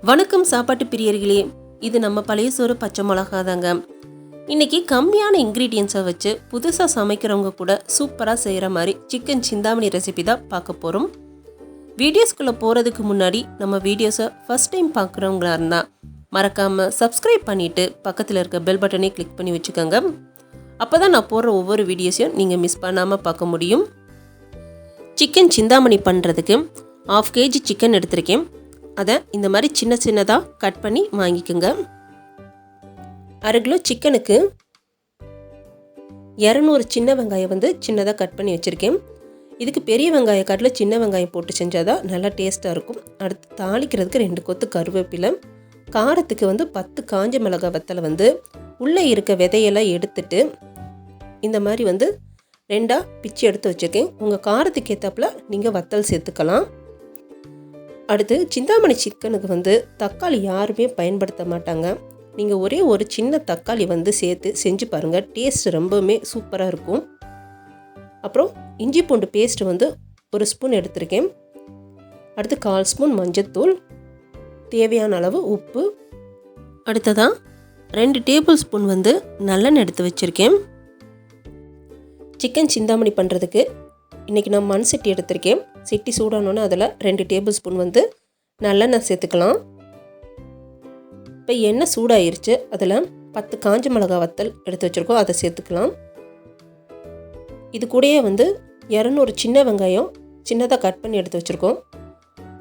வணக்கம் சாப்பாட்டு பிரியர்களே, இது நம்ம பழைய சோறு பச்சை மிளகா தாங்க. இன்றைக்கி கம்மியான இன்க்ரீடியன்ஸை வச்சு புதுசாக சமைக்கிறவங்க கூட சூப்பராக செய்கிற மாதிரி சிக்கன் சிந்தாமணி ரெசிபி தான் பார்க்க போகிறோம். வீடியோஸ்குள்ளே போகிறதுக்கு முன்னாடி நம்ம வீடியோஸை ஃபஸ்ட் டைம் பார்க்குறவங்களா இருந்தால் மறக்காமல் சப்ஸ்கிரைப் பண்ணிவிட்டு பக்கத்தில் இருக்க பெல் பட்டனை கிளிக் பண்ணி வச்சுக்கோங்க. அப்போ தான் நான் போடுற ஒவ்வொரு வீடியோஸையும் நீங்கள் மிஸ் பண்ணாமல் பார்க்க முடியும். சிக்கன் சிந்தாமணி பண்ணுறதுக்கு 1/2 kg சிக்கன் எடுத்திருக்கேன். அதை இந்த மாதிரி சின்ன சின்னதாக கட் பண்ணி வாங்கிக்கோங்க. 1/2 கிலோ சிக்கனுக்கு 200 சின்ன வெங்காயம் சின்னதாக கட் பண்ணி வச்சுருக்கேன். இதுக்கு பெரிய வெங்காயம் காட்டில் சின்ன வெங்காயம் போட்டு செஞ்சால் தான் நல்லா டேஸ்ட்டாக இருக்கும். அடுத்து தாளிக்கிறதுக்கு 2 கொத்து கருவேப்பிலை, காரத்துக்கு 10 காஞ்ச மிளகாய் வத்தலை உள்ளே இருக்க விதையெல்லாம் எடுத்துட்டு இந்த மாதிரி 2ஆக பிச்சு எடுத்து வச்சுருக்கேன். உங்கள் காரத்துக்கு ஏற்றாப்புல நீங்கள் வத்தல் சேர்த்துக்கலாம். அடுத்து சிந்தாமணி சிக்கனுக்கு தக்காளி யாருமே பயன்படுத்த மாட்டாங்க. நீங்கள் ஒரே ஒரு சின்ன தக்காளி சேர்த்து செஞ்சு பாருங்கள், டேஸ்ட் ரொம்பவுமே சூப்பராக இருக்கும். அப்புறம் இஞ்சி பூண்டு பேஸ்ட் 1 ஸ்பூன் எடுத்திருக்கேன். அடுத்து 1/4 ஸ்பூன் மஞ்சத்தூள், தேவையான அளவு உப்பு, அடுத்ததான் 2 டேபிள் ஸ்பூன் நல்லெண்ணெய் எடுத்து வச்சுருக்கேன். சிக்கன் சிந்தாமணி பண்ணுறதுக்கு இன்றைக்கி நான் மண் சட்டி எடுத்திருக்கேன். சட்டி சூடானோன்னு அதில் 2 டேபிள் ஸ்பூன் நல்லெண்ணெய் சேர்த்துக்கலாம். இப்போ எண்ணெய் சூடாயிருச்சு, அதில் 10 காஞ்ச மிளகாய் வத்தல் எடுத்து வச்சுருக்கோம், அதை சேர்த்துக்கலாம். இது கூடயே 200 சின்ன வெங்காயம் சின்னதாக கட் பண்ணி எடுத்து வச்சுருக்கோம்,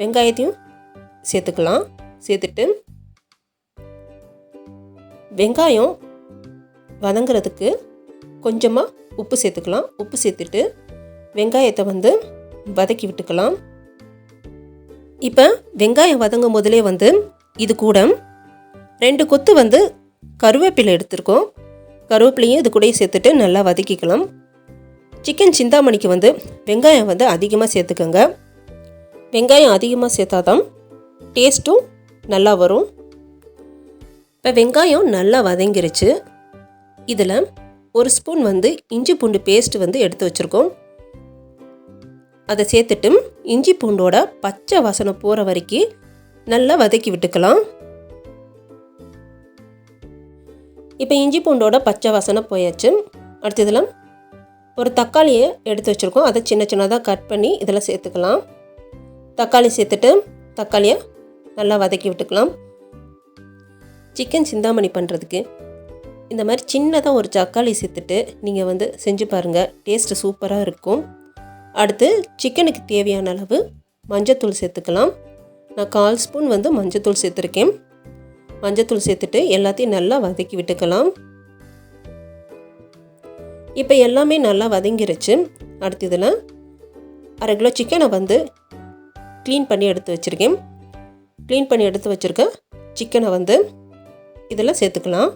வெங்காயத்தையும் சேர்த்துக்கலாம். சேர்த்துட்டு வெங்காயம் வதங்கிறதுக்கு கொஞ்சமாக உப்பு சேர்த்துக்கலாம். உப்பு சேர்த்துட்டு வெங்காயத்தை வதக்கி விட்டுக்கலாம். இப்போ வெங்காயம் வதங்கும் போதிலே இது கூட 2 கொத்து கருவேப்பிலை எடுத்துருக்கோம். கருவேப்பிலையும் இது கூடயே சேர்த்துட்டு நல்லா வதக்கிக்கலாம். சிக்கன் சிந்தாமணிக்கு வெங்காயம் அதிகமாக சேர்த்துக்கோங்க. வெங்காயம் அதிகமாக சேர்த்தாதான் டேஸ்ட்டும் நல்லா வரும். இப்போ வெங்காயம் நல்லா வதங்கிருச்சு. இதில் 1 ஸ்பூன் இஞ்சி பூண்டு பேஸ்ட் எடுத்து வச்சுருக்கோம். அதை சேர்த்துட்டு இஞ்சி பூண்டோட பச்சை வாசனை போகிற வரைக்கும் நல்லா வதக்கி விட்டுக்கலாம். இப்போ இஞ்சி பூண்டோட பச்சை வாசனை போயாச்சு. அடுத்து இதில் ஒரு தக்காளியை எடுத்து வச்சுருக்கோம், அதை சின்ன சின்னதாக கட் பண்ணி இதில் சேர்த்துக்கலாம். தக்காளி சேர்த்துட்டு தக்காளியை நல்லா வதக்கி விட்டுக்கலாம். சிக்கன் சிந்தாமணி பண்ணுறதுக்கு இந்த மாதிரி சின்னதாக ஒரு தக்காளி சேர்த்துட்டு நீங்கள் செஞ்சு பாருங்கள், டேஸ்ட்டு சூப்பராக இருக்கும். அடுத்து சிக்கனுக்கு தேவையான அளவு மஞ்சத்தூள் சேர்த்துக்கலாம். நான் 1/4 ஸ்பூன் மஞ்சத்தூள் சேர்த்துருக்கேன். மஞ்சத்தூள் சேர்த்துட்டு எல்லாத்தையும் நல்லா வதக்கி விட்டுக்கலாம். இப்போ எல்லாமே நல்லா வதங்கிருச்சு. அடுத்து இதில் 1/2 கிலோ சிக்கனை க்ளீன் பண்ணி எடுத்து வச்சுருக்கேன். க்ளீன் பண்ணி எடுத்து வச்சுருக்க சிக்கனை இதில் சேர்த்துக்கலாம்.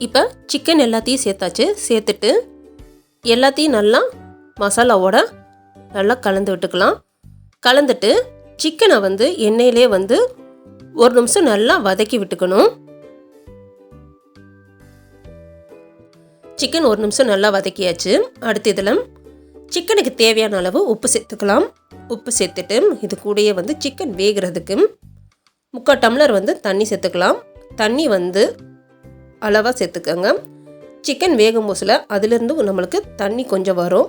இப்போ சிக்கன் எல்லாத்தையும் சேர்த்தாச்சு. சேர்த்துட்டு எல்லாத்தையும் நல்லா மசாலாவோட நல்லா கலந்து விட்டுக்கலாம். கலந்துட்டு சிக்கனை எண்ணெயிலே 1 நிமிஷம் நல்லா வதக்கி விட்டுக்கணும். சிக்கன் 1 நிமிஷம் நல்லா வதக்கியாச்சு. அடுத்து இதில் சிக்கனுக்கு தேவையான அளவு உப்பு சேர்த்துக்கலாம். உப்பு சேர்த்துட்டு இது கூடயே சிக்கன் வேகிறதுக்கு 3/4 டம்ளர் தண்ணி சேர்த்துக்கலாம். தண்ணி அளவாக சேர்த்துக்கோங்க. சிக்கன் வேகும் போசில் அதிலிருந்து நம்மளுக்கு தண்ணி கொஞ்சம் வரும்.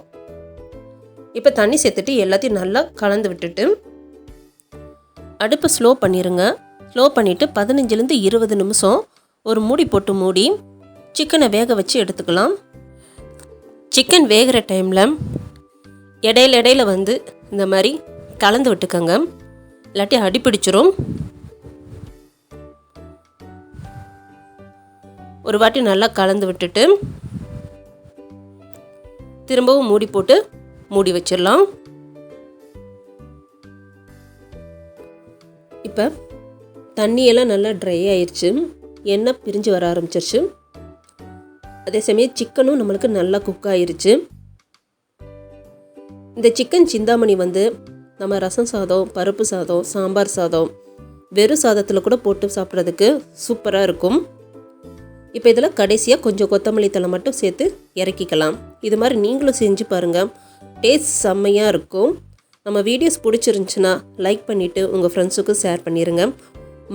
இப்போ தண்ணி சேர்த்துட்டு எல்லாத்தையும் நல்லா கலந்து விட்டுட்டு அடுப்பை ஸ்லோ பண்ணிடுங்க. ஸ்லோ பண்ணிவிட்டு 15லேருந்து 20 நிமிஷம் ஒரு மூடி போட்டு மூடி சிக்கனை வேக வச்சு எடுத்துக்கலாம். சிக்கன் வேகிற டைமில் இடையில இந்த மாதிரி கலந்து விட்டுக்கோங்க, இல்லாட்டி அடிப்பிடிச்சிரும். ஒரு வாட்டி நல்லா கலந்து விட்டுட்டு திரும்பவும் மூடி போட்டு மூடி வச்சிடலாம். இப்போ தண்ணியெல்லாம் நல்லா ட்ரை ஆயிடுச்சு, எண்ணெய் பிரிஞ்சு வர ஆரம்பிச்சிருச்சு. அதே சமயம் சிக்கனும் நம்மளுக்கு நல்லா குக் ஆயிருச்சு. இந்த சிக்கன் சிந்தாமணி நம்ம ரசம் சாதம், பருப்பு சாதம், சாம்பார் சாதம், வெறும் சாதத்தில் கூட போட்டு சாப்பிட்றதுக்கு சூப்பராக இருக்கும். இப்போ இதில் கடைசியாக கொஞ்சம் கொத்தமல்லி தழை மட்டும் சேர்த்து இறக்கிக்கலாம். இது மாதிரி நீங்களும் செஞ்சு பாருங்கள், டேஸ்ட் செம்மையாக இருக்கும். நம்ம வீடியோஸ் பிடிச்சிருந்துச்சுன்னா லைக் பண்ணிவிட்டு உங்கள் ஃப்ரெண்ட்ஸுக்கும் ஷேர் பண்ணிடுங்க.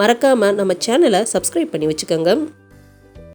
மறக்காமல் நம்ம சேனலை சப்ஸ்கிரைப் பண்ணி வச்சுக்கோங்க.